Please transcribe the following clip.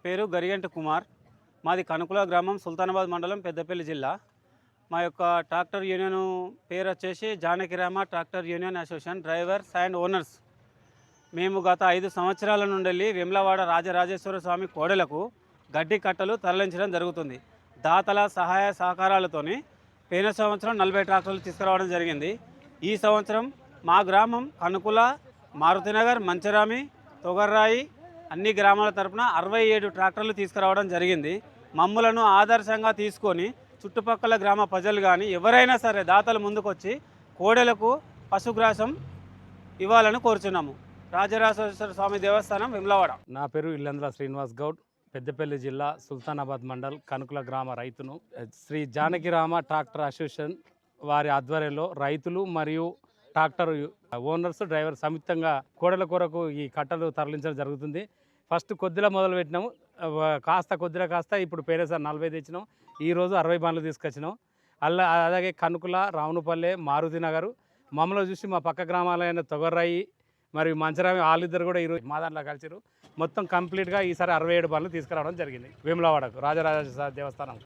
పేరు గరిగంటి కుమార్. మాది కనుకుల గ్రామం, సుల్తానాబాద్ మండలం, పెద్దపల్లి జిల్లా. మా యొక్క ట్రాక్టర్ యూనియన్ పేరు వచ్చేసి Janakirama tractor union association drivers and owners. మేము గత 5 సంవత్సరాల నుండి వేములవాడ రాజరాజేశ్వర స్వామి కోడెలకు గడ్డి కట్టలు తరలించడం జరుగుతుంది. దాతల సహాయ సహకారాలతోని పోయిన సంవత్సరం 40 ట్రాక్టర్లు తీసుకురావడం జరిగింది. ఈ సంవత్సరం మా గ్రామం కనుకుల, మారుతినగర్, మంచరామి, తొగర్రాయి అన్ని గ్రామాల తరపున 67 ట్రాక్టర్లు తీసుకురావడం జరిగింది. మమ్ములను ఆదర్శంగా తీసుకొని చుట్టుపక్కల గ్రామ ప్రజలు కానీ ఎవరైనా సరే దాతలు ముందుకొచ్చి కోడెలకు పశుగ్రాసం ఇవ్వాలని కోరుచున్నాము. రాజరాజేశ్వర స్వామి దేవస్థానం, వేములవాడ. నా పేరు ఇల్లంద్ర శ్రీనివాస్ గౌడ్. పెద్దపల్లి జిల్లా, సుల్తానాబాద్ మండల్, కనుకుల గ్రామ రైతును. శ్రీ జానకిరామ ట్రాక్టర్ అసోసియేషన్ వారి ఆధ్వర్యంలో రైతులు మరియు ట్రాక్టర్ ఓనర్స్, డ్రైవర్ సంయుక్తంగా కోడల కొరకు ఈ కట్టలు తరలించడం జరుగుతుంది. ఫస్ట్ కొద్దిగా మొదలు పెట్టినాము, కాస్త ఇప్పుడు పేరేసారి 40 తెచ్చినాం. ఈరోజు 60 బండ్లు తీసుకొచ్చినాం. అలాగే కనుకుల, రావునపల్లె, మారుతినగర్ మమ్మల్ని చూసి మా పక్క గ్రామాలైన తొగర్రాయి మరియు మంచరామి వాళ్ళిద్దరు కూడా ఈరోజు మా దాంట్లో కలిసిరు. మొత్తం కంప్లీట్గా ఈసారి 67 బండ్లు తీసుకురావడం జరిగింది వేములవాడకు రాజరాజేశ్వర దేవస్థానం.